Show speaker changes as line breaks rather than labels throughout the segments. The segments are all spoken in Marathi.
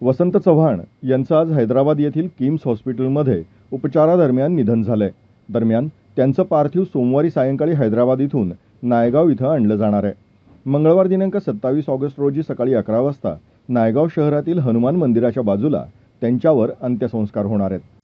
वसंत चव्हाण यांचं आज हैदराबाद येथील किम्स हॉस्पिटलमध्ये उपचारादरम्यान निधन झालंय। दरम्यान त्यांचं पार्थिव सोमवारी सायंकाळी हैदराबाद इथून नायगाव इथं आणलं जाणार आहे। मंगळवार दिनांक 27 ऑगस्ट रोजी सकाळी 11 वाजता नायगाव शहरातील हनुमान मंदिराच्या बाजूला त्यांच्यावर अंत्यसंस्कार होणार आहेत।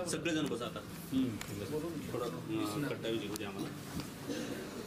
सगळेजण बसा आता थोडं कट्टा विजय होते आम्हाला।